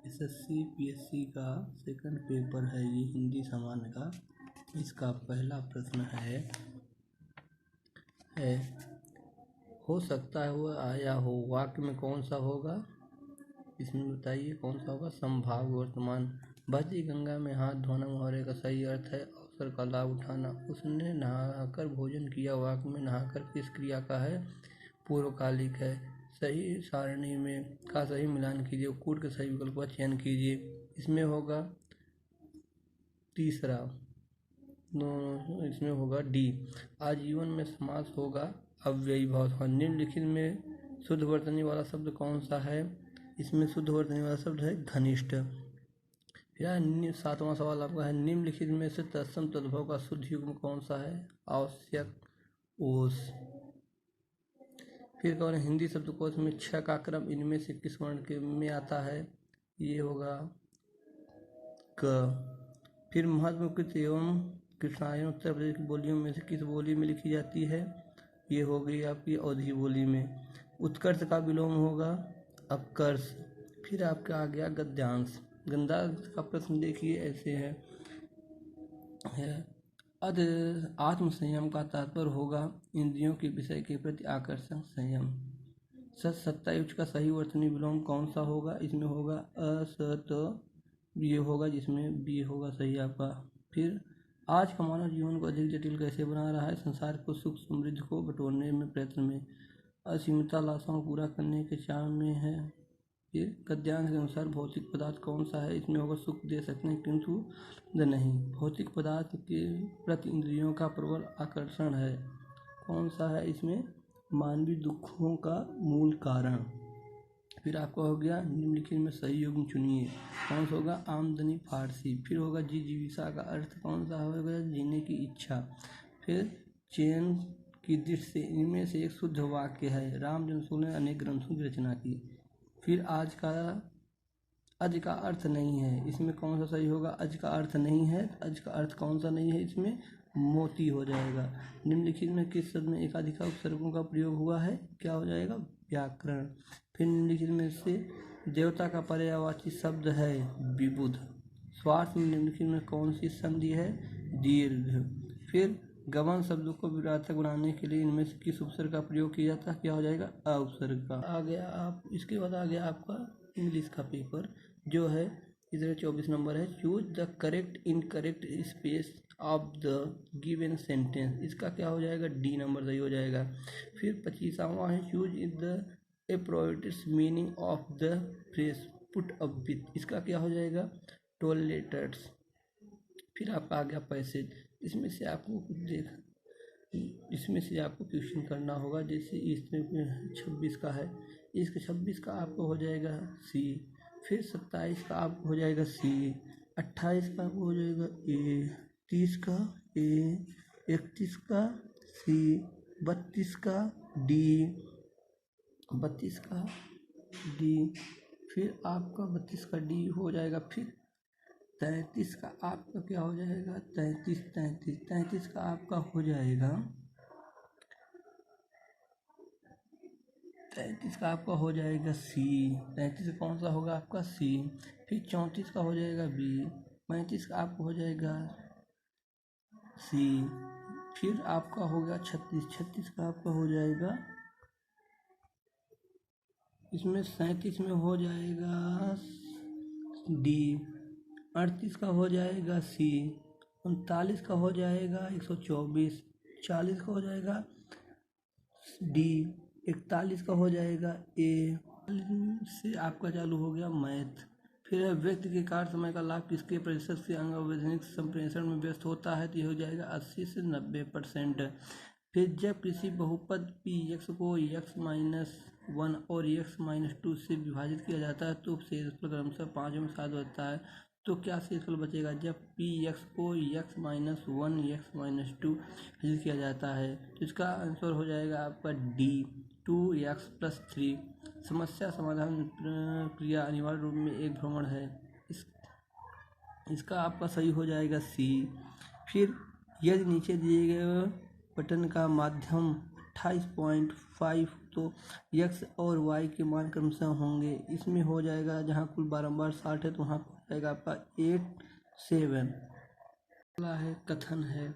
SSC PSC का second paper है ये हिंदी सामान्य का। इसका पहला प्रश्न है हो सकता है वह आया हो, वाक्य में कौन सा होगा? इसमें बताइए कौन सा होगा। संभाव्य वर्तमान। बहती गंगा में हाथ धोना मुहावरे का सही अर्थ है अवसर का लाभ उठाना। उसने नहाकर भोजन किया, वाक्य में नहाकर किस क्रिया का है? पूर्वकालिक है। सही सारणी में का सही मिलान कीजिए, कूट के सही विकल्प का चयन कीजिए। इसमें होगा तीसरा, इसमें होगा डी। आजीवन में समास होगा अव्ययी भाव। निम्नलिखित में शुद्ध वर्तनी वाला शब्द कौन सा है? इसमें शुद्ध वर्तनी वाला शब्द है घनिष्ठ। फिर सातवां सवाल आपका है निम्नलिखित में से तत्सम तद्भव का शुद्ध युग्म कौन सा है? आवश्यक ओस। फिर कौन हिंदी शब्दकोश में छ का क्रम इनमें से किस वर्ण के में आता है? ये होगा क। फिर महत्वकृत एवं कृष्णायन उत्तर प्रदेश की बोलियों में से किस बोली में लिखी जाती है? ये हो गई आपकी अवधी बोली में। उत्कर्ष का विलोम होगा अपकर्ष। फिर आपका आ गया गद्यांश। गद्यांश का प्रश्न देखिए ऐसे है आत्मसंयम का तात्पर्य होगा इंद्रियों के विषय के प्रति आकर्षण संयम। सत्तायुज का सही वर्तनी विलोम कौन सा होगा? इसमें होगा असत, ये होगा जिसमें बी होगा सही आपका। फिर आज का मानव जीवन को अधिक जटिल कैसे बना रहा है? संसार को सुख समृद्धि को बटोरने में प्रयत्न में, असीमित लालसाओं को पूरा करने के चाह में है। फिर गद्यांश के अनुसार भौतिक पदार्थ कौन सा है? इसमें होगा सुख दे सकते हैं किंतु नहीं। भौतिक पदार्थ के प्रति इंद्रियों का प्रबल आकर्षण है। कौन सा है? इसमें मानवीय दुखों का मूल कारण। फिर आपका हो गया निम्नलिखित में सही युग्म चुनिए। कौन सा होगा? आमदनी फारसी। फिर होगा जीविका का अर्थ कौन सा होगा? जीने की इच्छा। फिर चयन की दृष्टि से इनमें से एक शुद्ध वाक्य है राम जन्मसूल ने अनेक ग्रंथों की रचना की। फिर आज का अर्थ नहीं है, इसमें कौन सा सही होगा? आज का अर्थ नहीं है, आज का अर्थ कौन सा नहीं है? इसमें मोती हो जाएगा। निम्नलिखित में किस शब्द में एकाधिकार उपसर्गों का प्रयोग हुआ है? क्या हो जाएगा? व्याकरण। फिर निम्नलिखित में से देवता का पर्यायवाची शब्द है विबुध। स्वार्थ में निम्नलिखित में कौन सी संधि है? दीर्घ। फिर गबन शब्दों को विरार्थक बनाने के लिए इनमें से किस उपसर्ग का प्रयोग किया जाता है? क्या हो जाएगा? अ उपसर्ग का। आ गया आप इसके बाद आ गया आपका इंग्लिश का पेपर जो है इधर 24 नंबर है। Choose the correct incorrect space of the given sentence. इसका क्या हो जाएगा? डी नंबर सही हो जाएगा। फिर 25वां है choose the appropriate meaning of the phrase put up with. इसका क्या हो जाएगा? टॉयलेट्स। फिर आपका आ गया पैसेज। इसमें से आपको क्वेश्चन करना होगा। जैसे इसमें 26 का है, इसका 26 का आपको हो जाएगा सी। फिर 27 का आपको हो जाएगा सी। 28 का आपको हो जाएगा ए। 30 का ए। 31 का सी। 32 का डी। 32 का डी। फिर आपका 32 का डी हो जाएगा। फिर 33 का आपका क्या हो जाएगा? 33 का आपका हो जाएगा 33 का आपका हो जाएगा सी। 33 कौन सा होगा आपका? सी। फिर 34 का हो जाएगा बी। 35 का आपका हो जाएगा सी। फिर आपका होगा 36 का आपका हो जाएगा, इसमें 37 में हो जाएगा डी। 38 का हो जाएगा सी। 39 का हो जाएगा 124। 40 का हो जाएगा डी। 41 का हो जाएगा ए। से आपका चालू हो गया मैथ। फिर है व्यक्ति के कार्य समय का लाभ किसके प्रतिशत से अंगवैधानिक संप्रेषण में व्यस्त होता है? तो ये हो जाएगा 80 से 90%। फिर जब किसी बहुपद px को x-1 और x-2 से विभाजित किया जाता है तो शेषफल क्रमशः 5 में 7 बचता है। तो क्या शेषफल बचेगा जब px को x-1 x-2 विभाजित किया जाता है? तो इसका आंसर हो जाएगा आपका डी 2x+3। समस्या समाधान क्रिया अनिवार्य रूप में एक भ्रमण है। इसका आपका सही हो जाएगा सी। फिर यदि नीचे दिए गए बटन का माध्यम 28.5 तो x और y के मान क्रमशः होंगे। इसमें हो जाएगा, जहाँ कुल बारंबार 60 है तो वहाँ हो जाएगा आपका 8 7। अगला है कथन है।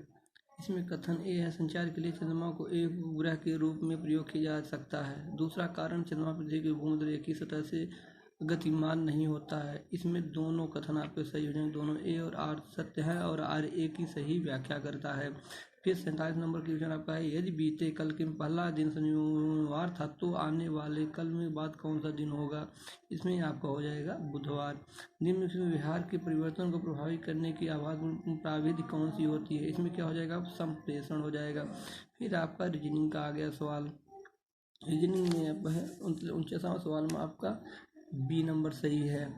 इसमें कथन ए है, संचार के लिए चंद्रमा को एक उपग्रह के रूप में प्रयोग किया जा सकता है। दूसरा कारण, चंद्रमा पृथ्वी की भूमध्य रेखीय सतह से गतिमान नहीं होता है। इसमें दोनों कथन आपके सही हो जाएंगे, दोनों ए और आर सत्य है और आर ए की सही व्याख्या करता है। फिर 47 नंबर क्वेश्चन आपका है, यदि बीते कल के पहला दिन शनिवार था तो आने वाले कल में बाद कौन सा दिन होगा? इसमें आपका हो जाएगा बुधवार। निम्न में विहार के परिवर्तन को प्रभावित करने की आवाज़ प्राविधि कौन सी होती है? इसमें क्या हो जाएगा? संप्रेषण हो जाएगा। फिर आपका रीजनिंग का आ गया सवाल। रीजनिंग में अब है 49वां सवाल में आपका बी नंबर सही है।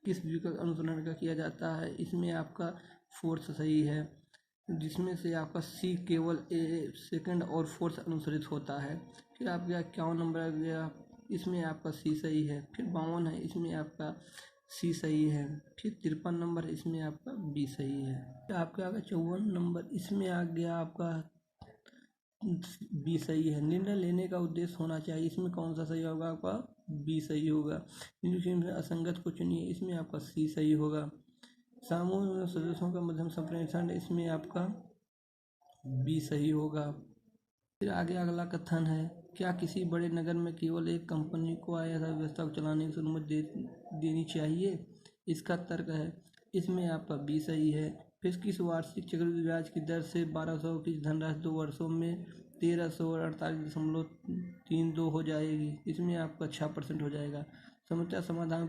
किस व्यू का अनुसरण का किया जाता है? इसमें आपका फोर्थ सही है, जिसमें से आपका सी केवल ए सेकंड और फोर्थ अनुसरित होता है। फिर आपका 51 नंबर आ गया, इसमें आपका सी सही है। फिर 52 है, इसमें आपका सी सही है। फिर 53 नंबर, इसमें आपका बी सही है। फिर आपका आ गया 54 नंबर, इसमें आ गया आपका बी सही है। निर्णय लेने का उद्देश्य होना चाहिए, इसमें कौन सा सही होगा? आपका बी सही होगा। निम्नलिखित में असंगत को चुनिए, इसमें आपका सी सही होगा। समूह में सदस्यों का मध्यम संप्रेषण, इसमें आपका बी सही होगा। फिर आगे अगला कथन है, क्या किसी बड़े नगर में केवल एक कंपनी को आय व्यवस्था को चलाने की अनुमति देनी चाहिए? इसका तर्क है, इसमें आपका बी सही है। फिर किस वार्षिक चक्रवृद्धि ब्याज की दर से 1200 की धनराशि 2 वर्षों में 1348.32 हो जाएगी? इसमें आपका 6% हो जाएगा। समस्या समाधान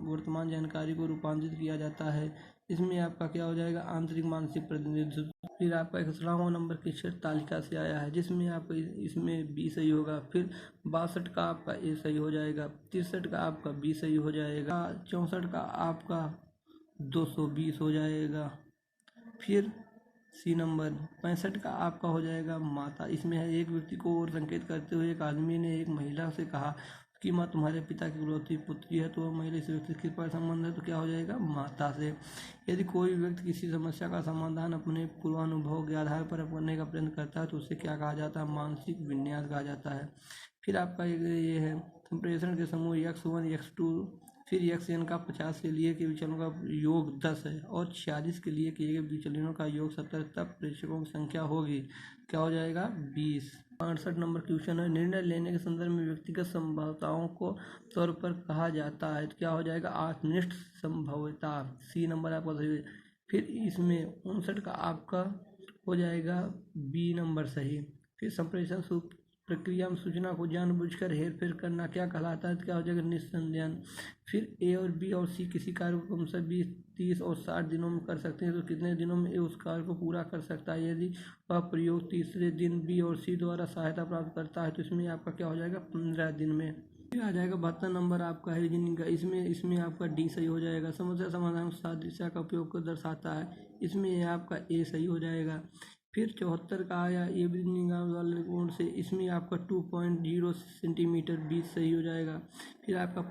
वर्तमान जानकारी को रूपांतरित किया जाता है, इसमें आपका क्या हो जाएगा? आंतरिक मानसिक प्रतिनिधित्व। फिर आपका 61वां नंबर की क्षेत्र तालिका से आया है, जिसमें आपका इसमें बी सही होगा। फिर 62 का आपका ए सही हो जाएगा। 63 का आपका बी सही हो जाएगा। 64 का आपका 220 हो जाएगा। फिर सी नंबर 65 का आपका हो जाएगा माता। इसमें है, एक व्यक्ति को और संकेत करते हुए एक आदमी ने एक महिला से कहा कि माँ तुम्हारे पिता की इकलौती पुत्री है, तो वह महिला इस व्यक्ति के किस संबंध है? तो क्या हो जाएगा? माता से। यदि कोई व्यक्ति किसी समस्या का समाधान अपने पूर्वानुभव के आधार पर करने का प्रयत्न करता है तो उसे क्या कहा जाता है? मानसिक विन्यास कहा जाता है। फिर आपका ये है, संप्रेषण के समूह x1 x2 फिर xn का 50 के लिए के विचलनों का योग 10 है और 46 के लिए के विचलनों का योग 70, तब प्रेक्षकों की संख्या होगी, क्या हो जाएगा? 20। 68 नंबर क्वेश्चन है, निर्णय लेने के संदर्भ में व्यक्तिगत संभवताओं को तौर पर कहा जाता है, तो क्या हो जाएगा? आत्मनिष्ठ संभवता। सी नंबर आपका सही। फिर इसमें 59 का आपका हो जाएगा बी नंबर सही। फिर संप्रेषण प्रक्रिया में सूचना को जानबूझकर हेरफेर करना क्या कहलाता है? तो क्या हो जाएगा? निस्संदेहन। फिर ए और बी और सी किसी कार्य को कम से 20, 30 और 60 दिनों में कर सकते हैं, तो कितने दिनों में ए उस कार्य को पूरा कर सकता है? यदि वह प्रयोग तीसरे दिन बी और सी द्वारा सहायता प्राप्त करता है तो इसमें आपका क्या हो जाएगा? 15 दिन में। फिर आ जाएगा 72 नंबर आपका है रीजनिंग का, इसमें आपका डी सही हो जाएगा। समस्या समाधान सादृश्य का उपयोग को दर्शाता है, इसमें आपका ए सही हो जाएगा। फिर 74 का आया ये वाले कोण से, इसमें आपका 2.0 सेंटीमीटर 20 सही हो जाएगा। फिर आपका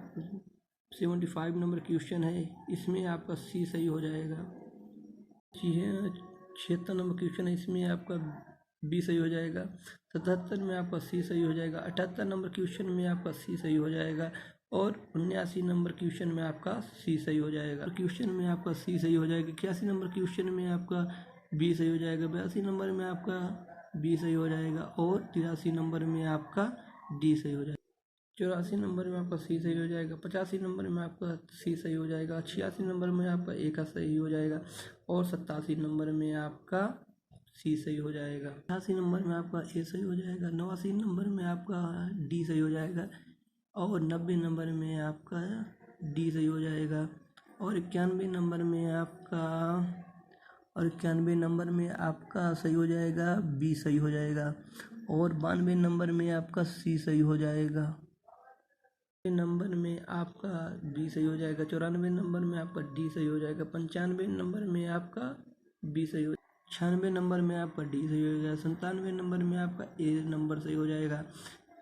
75 नंबर क्वेश्चन है, इसमें आपका सी सही हो जाएगा। 76 नंबर क्वेश्चन है, इसमें आपका बी सही हो जाएगा। 77 में आपका सी सही हो जाएगा। 78 नंबर क्वेश्चन में आपका सी सही हो जाएगा और 79 नंबर क्वेश्चन में आपका सी सही हो जाएगा। क्वेश्चन में आपका सी सही हो जाएगा। 81 नंबर क्वेश्चन में आपका बी सही हो जाएगा। 82 नंबर में आपका बी सही हो जाएगा और 83 नंबर में आपका डी सही हो जाएगा। 84 नंबर में आपका सी सही हो जाएगा। 85 नंबर में आपका सी सही हो जाएगा। 86 नंबर में आपका ए का सही हो जाएगा और 87 नंबर में आपका सी सही हो जाएगा। 88 नंबर में आपका ए सही हो जाएगा। 89 नंबर में आपका डी सही हो जाएगा और 90 नंबर में आपका डी सही हो जाएगा और 91 नंबर में आपका सही हो जाएगा, बी सही हो जाएगा और 92 नंबर में आपका सी सही हो जाएगा। नंबर में आपका बी सही हो जाएगा। 94 नंबर में आपका डी सही हो जाएगा। 95 नंबर में आपका बी सही हो, 96 नंबर में आपका डी सही हो जाएगा। 97 नंबर में आपका ए नंबर सही हो जाएगा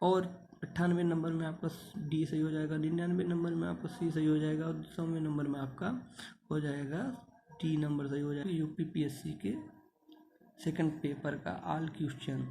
और 98 नंबर में आपका डी सही हो जाएगा। 99 नंबर में आपका सी सही हो जाएगा और 100 नंबर में आपका हो जाएगा डी नंबर सही हो जाएगा। UPPSC के सेकंड पेपर का ऑल क्वेश्चन।